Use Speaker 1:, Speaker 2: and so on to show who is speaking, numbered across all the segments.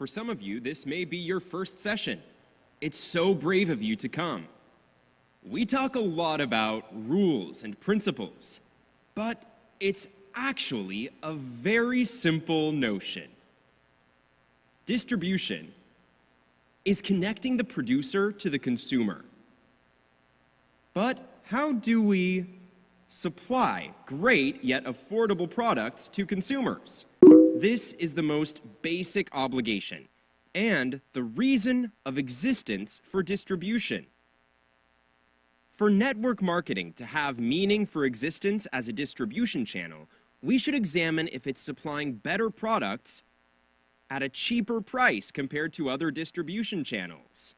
Speaker 1: for some of you, this may be your first session. It's so brave of you to come. We talk a lot about rules and principles, but it's actually a very simple notion. Distribution is connecting the producer to the consumer. But how do we supply great yet affordable products to consumers? This is the most basic obligation and the reason of existence for distribution. For network marketing to have meaning for existence as a distribution channel, we should examine if it's supplying better products at a cheaper price compared to other distribution channels.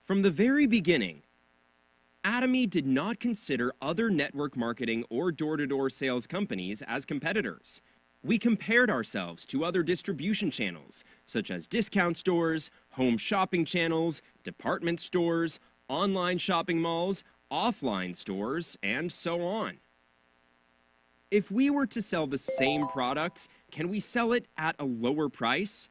Speaker 1: From the very beginning, Atomy did not consider other network marketing or door-to-door sales companies as competitors. We compared ourselves to other distribution channels, such as discount stores, home shopping channels, department stores, online shopping malls, offline stores, and so on. If we were to sell the same products, can we sell it at a lower price?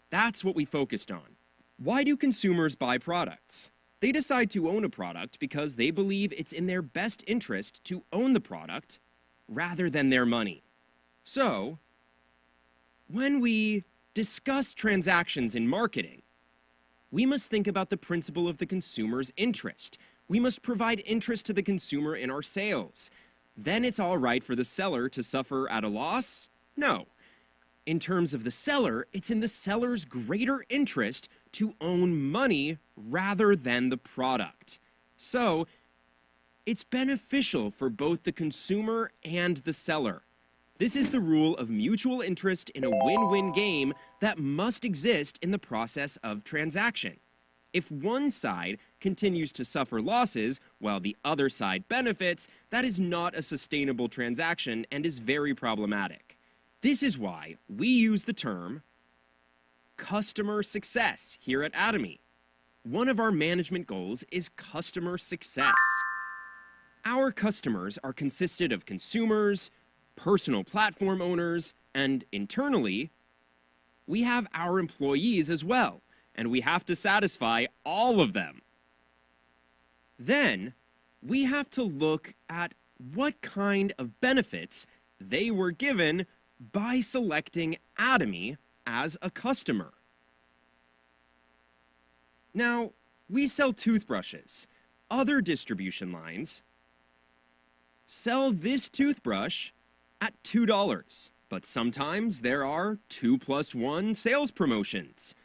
Speaker 1: That's what we focused on. Why do consumers buy products? They decide to own a product because they believe it's in their best interest to own the product rather than their money. So, when we discuss transactions in marketing, we must think about the principle of the consumer's interest. We must provide interest to the consumer in our sales. Then it's all right for the seller to suffer at a loss? No. In terms of the seller, it's in the seller's greater interest to own money rather than the product. So, it's beneficial for both the consumer and the seller. This is the rule of mutual interest in a win-win game that must exist in the process of transaction. If one side continues to suffer losses while the other side benefits, that is not a sustainable transaction and is very problematic. This is why we use the term customer success here at Atomy. One of our management goals is customer success. Our customers are consisted of consumers, personal platform owners, and internally, we have our employees as well, and we have to satisfy all of them. Then, we have to look at what kind of benefits they were given by selecting Atomy as a customer. Now, we sell toothbrushes. Other distribution lines sell this toothbrush at $2, but sometimes there are 2+1 sales promotions.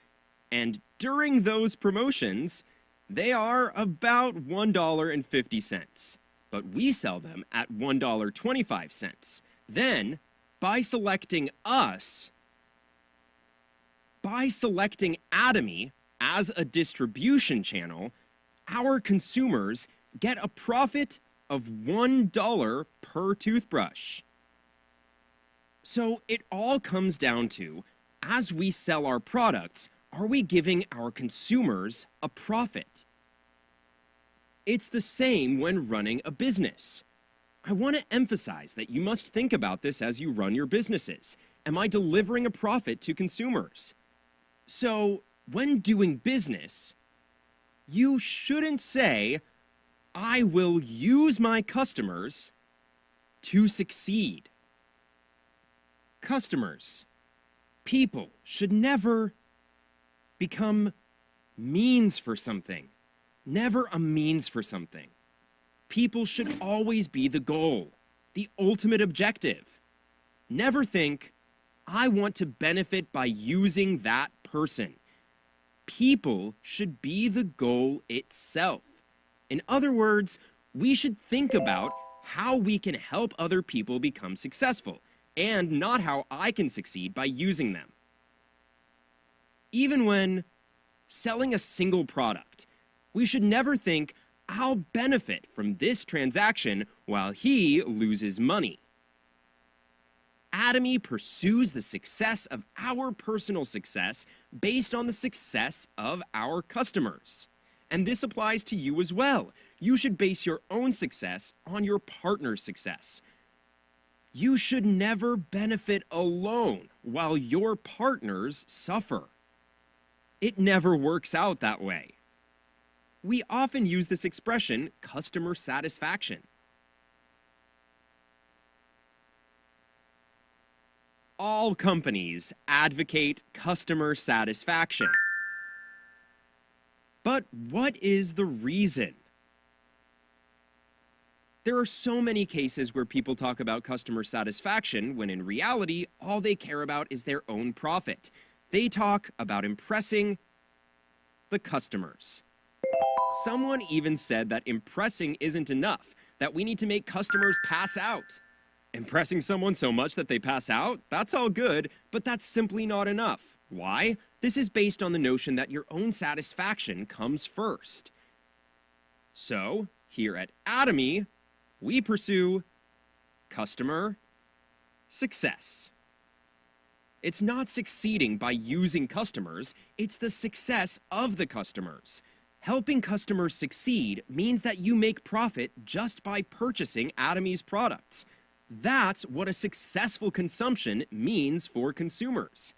Speaker 1: And during those promotions, they are about $1.50, but we sell them at $1.25. Then, by selecting Atomy as a distribution channel, our consumers get a profit of $1 per toothbrush. So it all comes down to, as we sell our products, are we giving our consumers a profit? It's the same when running a business. I want to emphasize that you must think about this as you run your businesses. Am I delivering a profit to consumers? So, when doing business, you shouldn't say, I will use my customers to succeed. Customers, people should never become means for something. Never a means for something. People should always be the goal, the ultimate objective. Never think, I want to benefit by using that person. People should be the goal itself. In other words, we should think about how we can help other people become successful, and not how I can succeed by using them. Even when selling a single product, we should never think, I'll benefit from this transaction while he loses money. Atomy pursues the success of our personal success based on the success of our customers. And this applies to you as well. You should base your own success on your partner's success. You should never benefit alone while your partners suffer. It never works out that way. We often use this expression, customer satisfaction. All companies advocate customer satisfaction. But what is the reason? There are so many cases where people talk about customer satisfaction when in reality, all they care about is their own profit. They talk about impressing the customers. Someone even said that impressing isn't enough, that we need to make customers pass out. Impressing someone so much that they pass out? That's all good, but that's simply not enough. Why? This is based on the notion that your own satisfaction comes first. So, here at Atomy, we pursue customer success. It's not succeeding by using customers, it's the success of the customers. Helping customers succeed means that you make profit just by purchasing Atomy's products. That's what a successful consumption means for consumers.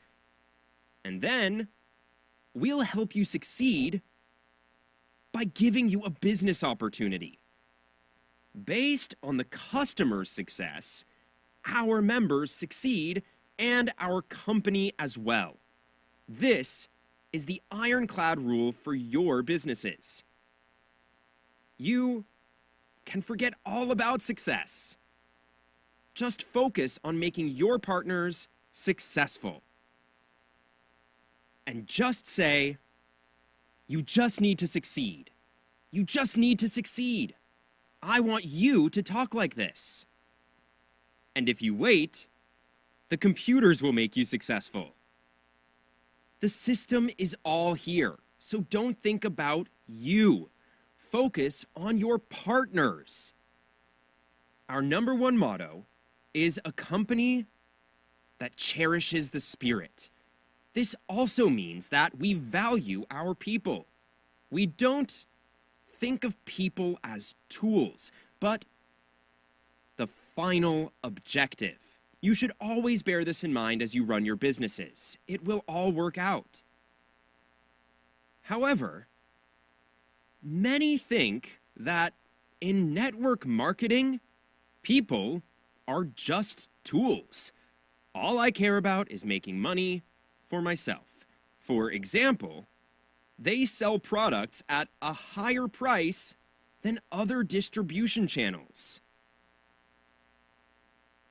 Speaker 1: And then, we'll help you succeed by giving you a business opportunity. Based on the customer's success, our members succeed and our company as well. This is the ironclad rule for your businesses. You can forget all about success. Just focus on making your partners successful. And just say, you just need to succeed. You just need to succeed. I want you to talk like this. And if you wait, the computers will make you successful. The system is all here, so don't think about you. Focus on your partners. Our number one motto is a company that cherishes the spirit. This also means that we value our people. We don't think of people as tools, but the final objective. You should always bear this in mind as you run your businesses. It will all work out. However, many think that in network marketing, people are just tools. All I care about is making money for myself. For example, they sell products at a higher price than other distribution channels.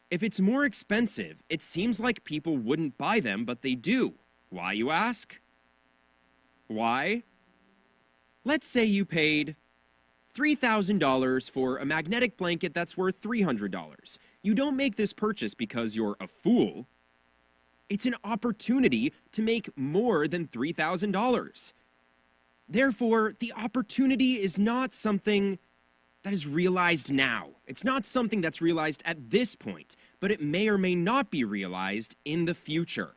Speaker 1: If it's more expensive, it seems like people wouldn't buy them, but they do. Why, you ask? Why? Let's say you paid $3,000 for a magnetic blanket that's worth $300. You don't make this purchase because you're a fool. It's an opportunity to make more than $3,000. Therefore, the opportunity is not something that is realized now. It's not something that's realized at this point, but it may or may not be realized in the future.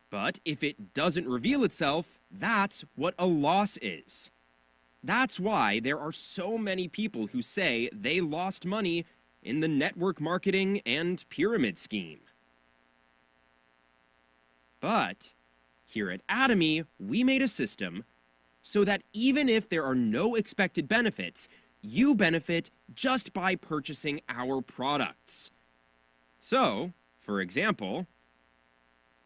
Speaker 1: But if it doesn't reveal itself, that's what a loss is. That's why there are so many people who say they lost money in the network marketing and pyramid scheme. But here at Atomy, we made a system so that even if there are no expected benefits, you benefit just by purchasing our products. So, for example,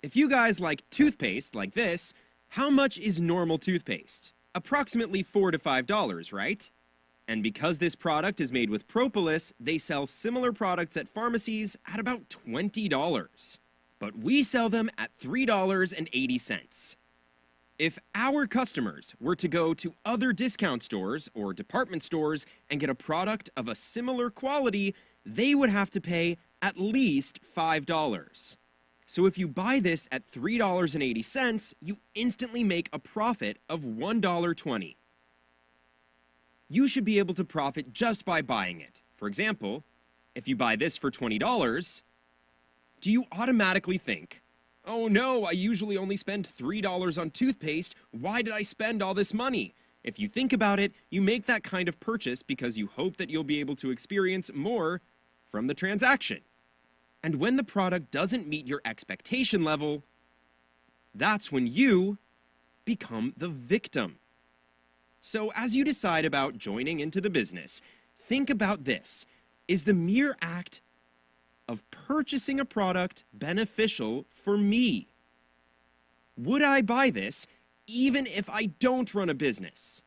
Speaker 1: if you guys like toothpaste like this, how much is normal toothpaste? Approximately $4 to $5, right? And because this product is made with propolis, they sell similar products at pharmacies at about $20. But we sell them at $3.80. If our customers were to go to other discount stores or department stores and get a product of a similar quality, they would have to pay at least $5. So if you buy this at $3.80, you instantly make a profit of $1.20. You should be able to profit just by buying it. For example, if you buy this for $20, do you automatically think, oh no, I usually only spend $3 on toothpaste, why did I spend all this money? If you think about it, you make that kind of purchase because you hope that you'll be able to experience more from the transaction. And when the product doesn't meet your expectation level, that's when you become the victim. So as you decide about joining into the business, think about this. Is the mere act of purchasing a product beneficial for me? Would I buy this even if I don't run a business?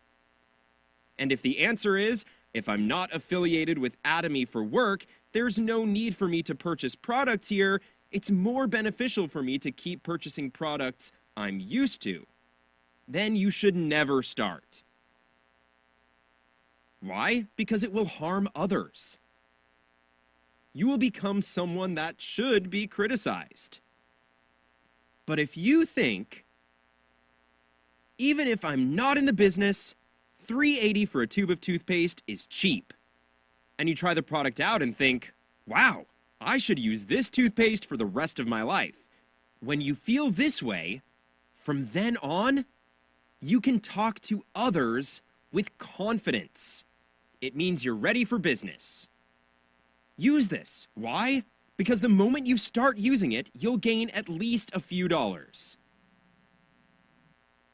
Speaker 1: And if the answer is, if I'm not affiliated with Atomy for work, there's no need for me to purchase products here, it's more beneficial for me to keep purchasing products I'm used to, then you should never start. Why? Because it will harm others. You will become someone that should be criticized. But if you think, even if I'm not in the business, $3.80 for a tube of toothpaste is cheap, and you try the product out and think, wow, I should use this toothpaste for the rest of my life. When you feel this way, from then on, you can talk to others with confidence. It means you're ready for business. Use this. Why? Because the moment you start using it, you'll gain at least a few dollars.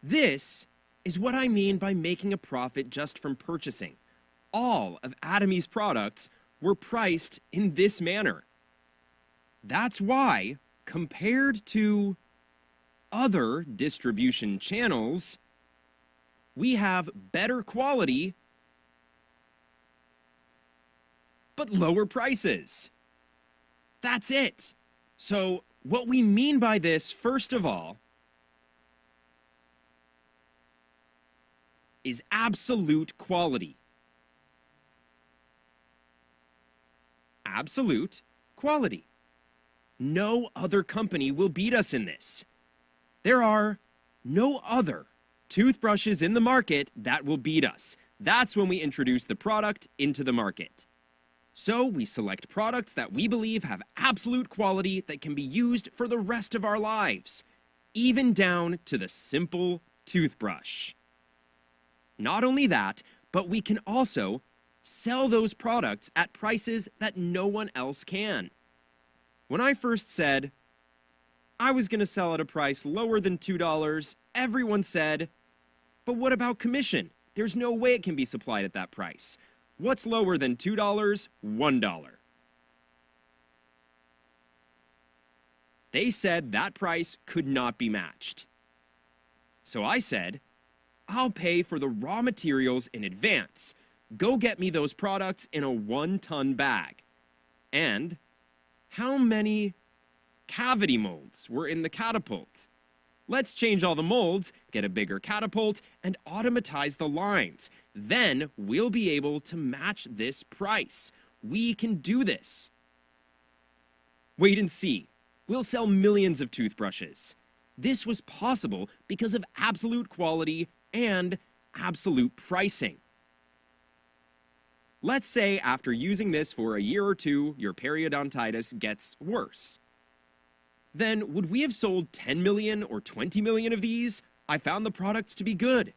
Speaker 1: This is what I mean by making a profit just from purchasing. All of Atomy's products were priced in this manner. That's why, compared to other distribution channels, we have better quality but lower prices. That's it. So what we mean by this, first of all, is absolute quality. Absolute quality. No other company will beat us in this. There are no other toothbrushes in the market that will beat us. That's when we introduce the product into the market. So we select products that we believe have absolute quality that can be used for the rest of our lives, even down to the simple toothbrush. Not only that, but we can also sell those products at prices that no one else can. When I first said I was going to sell at a price lower than $2, everyone said, but what about commission? There's no way it can be supplied at that price. What's lower than $2? $1. They said that price could not be matched. So I said, I'll pay for the raw materials in advance. Go get me those products in a 1-ton bag. And how many cavity molds were in the catapult? Let's change all the molds, get a bigger catapult, and automatize the lines. Then we'll be able to match this price. We can do this. Wait and see. We'll sell millions of toothbrushes. This was possible because of absolute quality and absolute pricing. Let's say after using this for a year or two, your periodontitis gets worse. Then would we have sold 10 million or 20 million of these? I found the products to be good.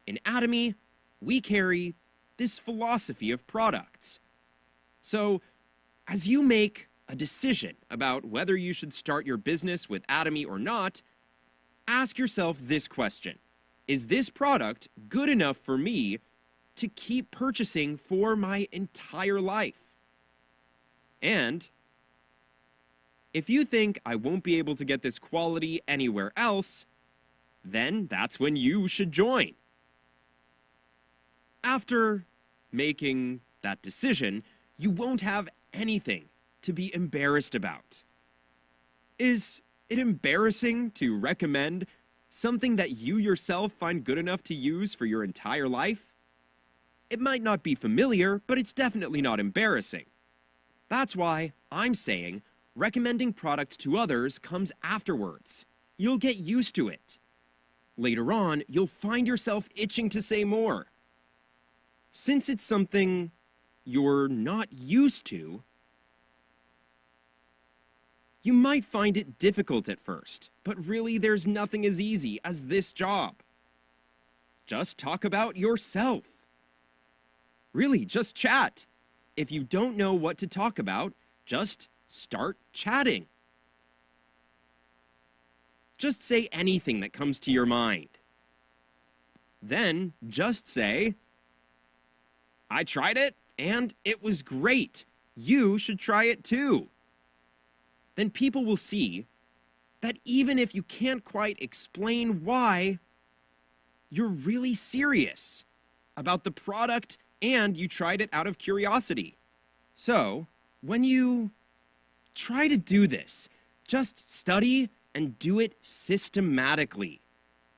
Speaker 1: In Atomy, we carry this philosophy of products. So, as you make a decision about whether you should start your business with Atomy or not, ask yourself this question. Is this product good enough for me to keep purchasing for my entire life? And if you think I won't be able to get this quality anywhere else, then that's when you should join. After making that decision, you won't have anything to be embarrassed about. Is it embarrassing to recommend something that you yourself find good enough to use for your entire life? It might not be familiar, but it's definitely not embarrassing. That's why I'm saying recommending products to others comes afterwards. You'll get used to it. Later on, you'll find yourself itching to say more. Since it's something you're not used to, you might find it difficult at first, but really there's nothing as easy as this job. Just talk about yourself. Really, just chat. if you don't know what to talk about, just start chatting. Just say anything that comes to your mind. Then just say, I tried it and it was great. You should try it too. Then people will see that even if you can't quite explain why, you're really serious about the product and you tried it out of curiosity. So, when you try to do this, just study and do it systematically.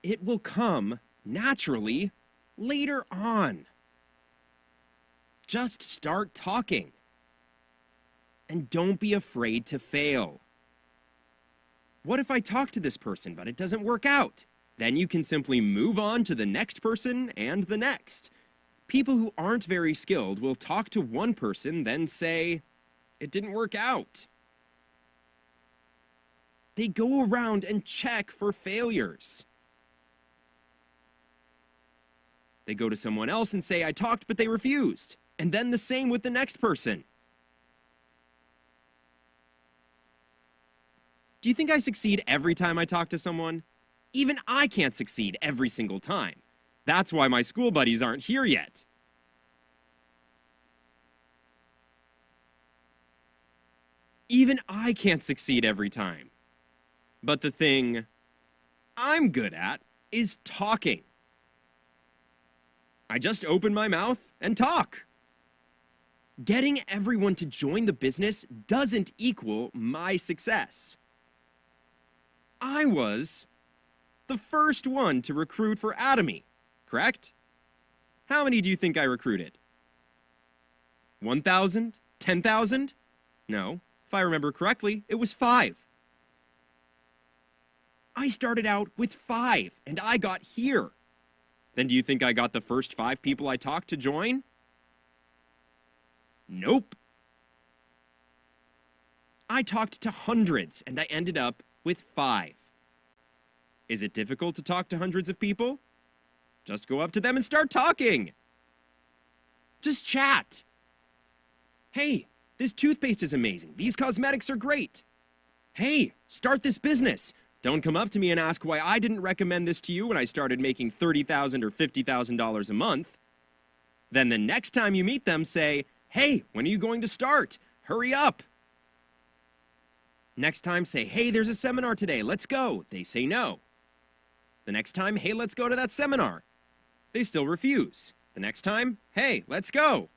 Speaker 1: It will come naturally later on. Just start talking. And don't be afraid to fail. What if I talk to this person, but it doesn't work out? Then you can simply move on to the next person and the next. People who aren't very skilled will talk to one person, then say, it didn't work out. They go around and check for failures. They go to someone else and say, I talked, but they refused. And then the same with the next person. Do you think I succeed every time I talk to someone? Even I can't succeed every single time. That's why my school buddies aren't here yet. Even I can't succeed every time. But the thing I'm good at is talking. I just open my mouth and talk. Getting everyone to join the business doesn't equal my success. I was the first one to recruit for Atomy, correct? How many do you think I recruited? 1,000? 10,000? No, if I remember correctly, it was 5. I started out with 5, and I got here. Then do you think I got the first 5 people I talked to join? Nope. I talked to hundreds, and I ended up with 5. Is it difficult to talk to hundreds of people? Just go up to them and start talking. Just chat. Hey, this toothpaste is amazing. These cosmetics are great. Hey, start this business. Don't come up to me and ask why I didn't recommend this to you when I started making $30,000 or $50,000 a month. Then the next time you meet them, say, hey, when are you going to start? Hurry up. Next time, say, hey, there's a seminar today. Let's go. They say no. The next time, hey, let's go to that seminar. They still refuse. The next time, hey, let's go.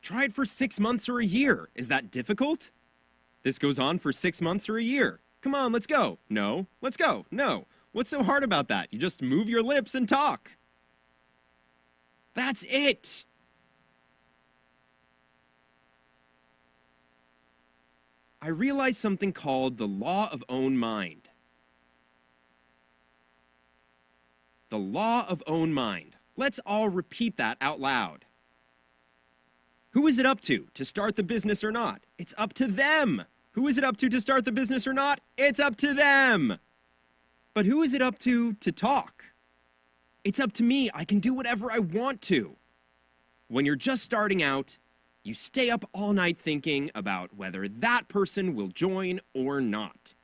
Speaker 1: Try it for 6 months or a year. Is that difficult? This goes on for 6 months or a year. Come on, let's go. No. Let's go. No. What's so hard about that? You just move your lips and talk. That's it. I realized something called the law of own mind. The law of own mind. Let's all repeat that out loud. Who is it up to start the business or not? It's up to them. Who is it up to start the business or not? It's up to them. But who is it up to talk? It's up to me. I can do whatever I want to. When you're just starting out, you stay up all night thinking about whether that person will join or not.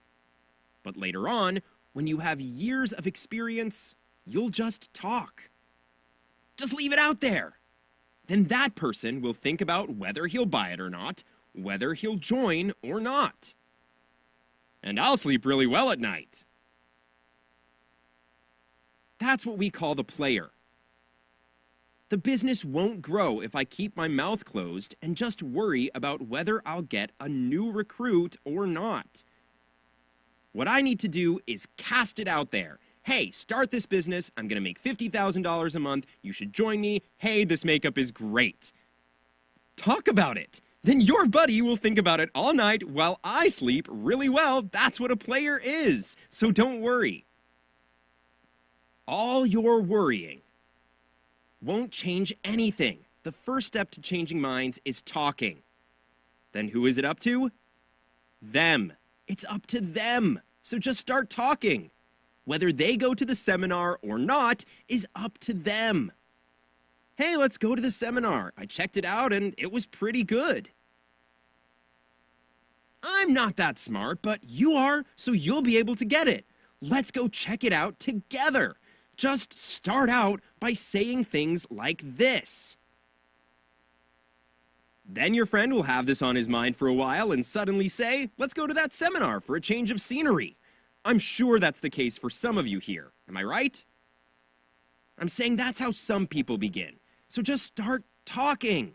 Speaker 1: But later on, when you have years of experience, you'll just talk. Just leave it out there. Then that person will think about whether he'll buy it or not, whether he'll join or not. And I'll sleep really well at night. That's what we call the player. The business won't grow if I keep my mouth closed and just worry about whether I'll get a new recruit or not. What I need to do is cast it out there. Hey, start this business. I'm going to make $50,000 a month. You should join me. Hey, this makeup is great. Talk about it. Then your buddy will think about it all night while I sleep really well. That's what a player is. So don't worry. All your worrying won't change anything. The first step to changing minds is talking. Then who is it up to? Them. It's up to them. So just start talking. Whether they go to the seminar or not is up to them. Hey, let's go to the seminar. I checked it out and it was pretty good. I'm not that smart, but you are, so you'll be able to get it. Let's go check it out together. Just start out by saying things like this. Then your friend will have this on his mind for a while and suddenly say, let's go to that seminar for a change of scenery. I'm sure that's the case for some of you here. Am I right? I'm saying that's how some people begin. So just start talking.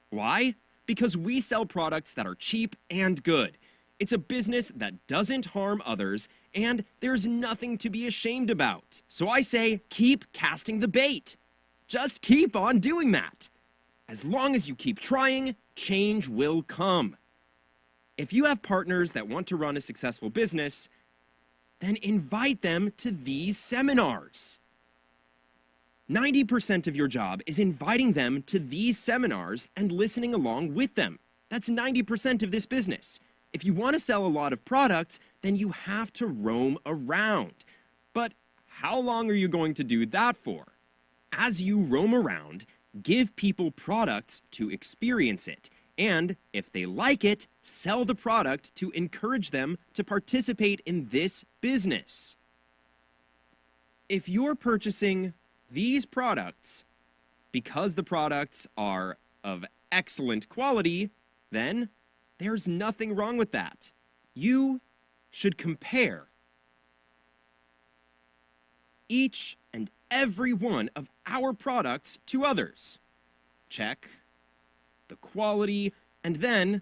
Speaker 1: Why? Because we sell products that are cheap and good. It's a business that doesn't harm others, and there's nothing to be ashamed about. So I say, keep casting the bait. Just keep on doing that. As long as you keep trying, change will come. If you have partners that want to run a successful business, then invite them to these seminars. 90% of your job is inviting them to these seminars and listening along with them. That's 90% of this business. If you want to sell a lot of products, then you have to roam around. But how long are you going to do that for? As you roam around, give people products to experience it. And if they like it, sell the product to encourage them to participate in this business. If you're purchasing these products because the products are of excellent quality, then there's nothing wrong with that. You should compare each and every one of our products to others. Check the quality and then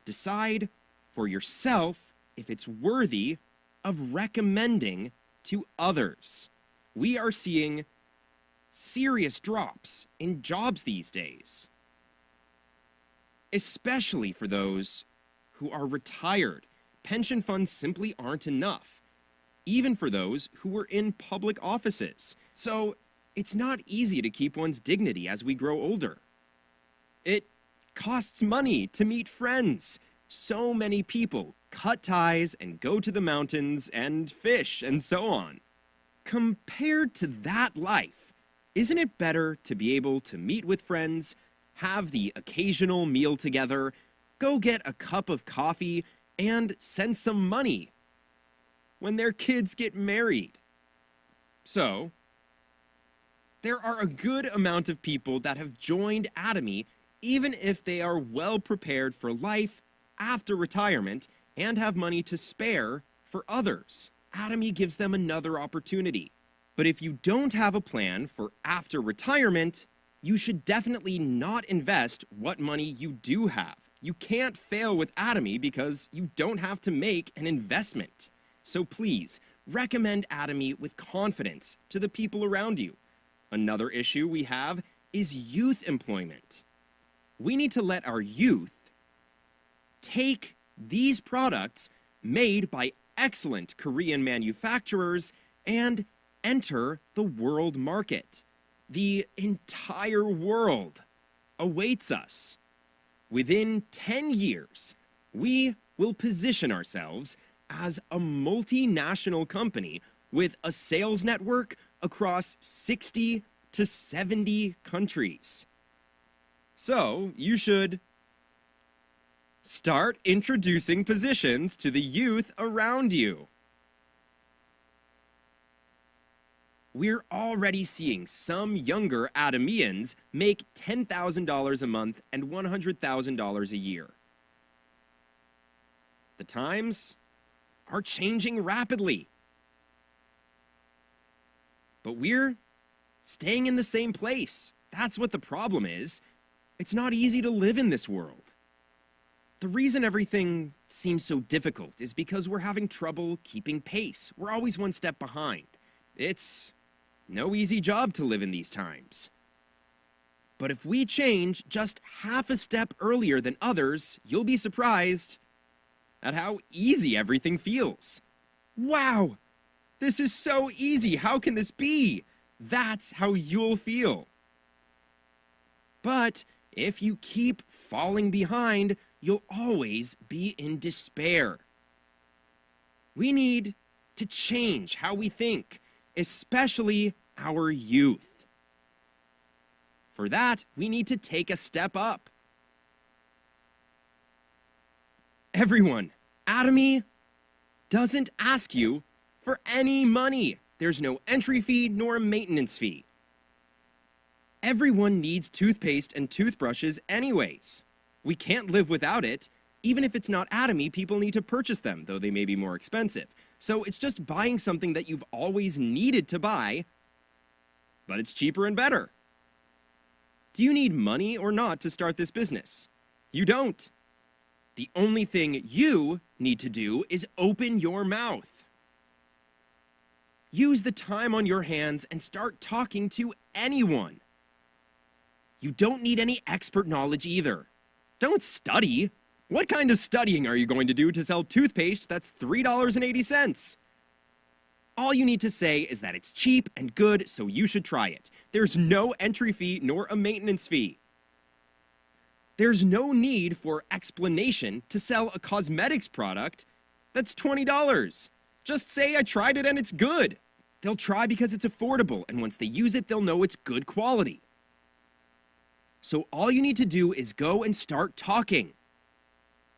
Speaker 1: decide for yourself if it's worthy of recommending to others. We are seeing serious drops in jobs these days, especially for those who are retired. Pension funds simply aren't enough, even for those who are in public offices. So it's not easy to keep one's dignity as we grow older. It costs money to meet friends. So many people cut ties and go to the mountains and fish and so on. Compared to that life, isn't it better to be able to meet with friends, have the occasional meal together, go get a cup of coffee, and send some money when their kids get married? So, there are a good amount of people that have joined Atomy even if they are well prepared for life after retirement and have money to spare for others. Atomy gives them another opportunity. But if you don't have a plan for after retirement, you should definitely not invest what money you do have. You can't fail with Atomy because you don't have to make an investment. So please, recommend Atomy with confidence to the people around you. Another issue we have is youth employment. We need to let our youth take these products made by excellent Korean manufacturers and enter the world market. The entire world awaits us. Within 10 years, we will position ourselves as a multinational company with a sales network across 60 to 70 countries. So, you should start introducing positions to the youth around you. We're already seeing some younger Atomians make $10,000 a month and $100,000 a year. The times are changing rapidly. But we're staying in the same place. That's what the problem is. It's not easy to live in this world. The reason everything seems so difficult is because we're having trouble keeping pace. We're always one step behind. It's no easy job to live in these times. But if we change just half a step earlier than others, you'll be surprised at how easy everything feels. Wow! This is so easy. How can this be? That's how you'll feel. But if you keep falling behind, you'll always be in despair. We need to change how we think, especially our youth. For that, we need to take a step up. Everyone, Atomy doesn't ask you for any money. There's no entry fee nor a maintenance fee. Everyone needs toothpaste and toothbrushes anyways. We can't live without it. Even if it's not Atomy, people need to purchase them, though they may be more expensive. So it's just buying something that you've always needed to buy, but it's cheaper and better. Do you need money or not to start this business? You don't. The only thing you need to do is open your mouth. Use the time on your hands and start talking to anyone. You don't need any expert knowledge either. Don't study. What kind of studying are you going to do to sell toothpaste that's $3.80? All you need to say is that it's cheap and good, so you should try it. There's no entry fee nor a maintenance fee. There's no need for explanation to sell a cosmetics product that's $20. Just say I tried it and it's good. They'll try because it's affordable, and once they use it, they'll know it's good quality. So all you need to do is go and start talking.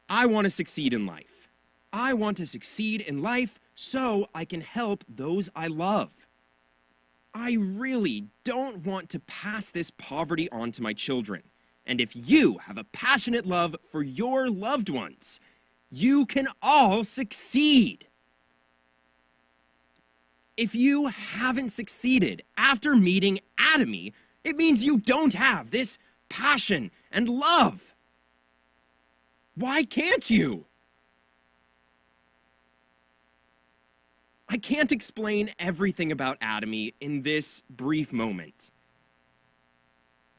Speaker 1: I want to succeed in life. I want to succeed in life so I can help those I love. I really don't want to pass this poverty on to my children. And if you have a passionate love for your loved ones, you can all succeed. If you haven't succeeded after meeting Atomy, it means you don't have this passion and love. Why can't you? I can't explain everything about Atomy in this brief moment.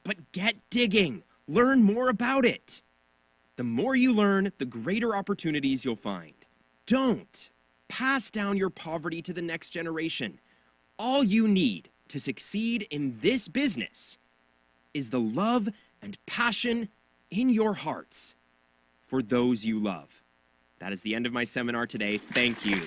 Speaker 1: But get digging. Learn more about it. The more you learn, the greater opportunities you'll find. Don't pass down your poverty to the next generation. All you need to succeed in this business is the love and passion in your hearts for those you love. That is the end of my seminar today. Thank you.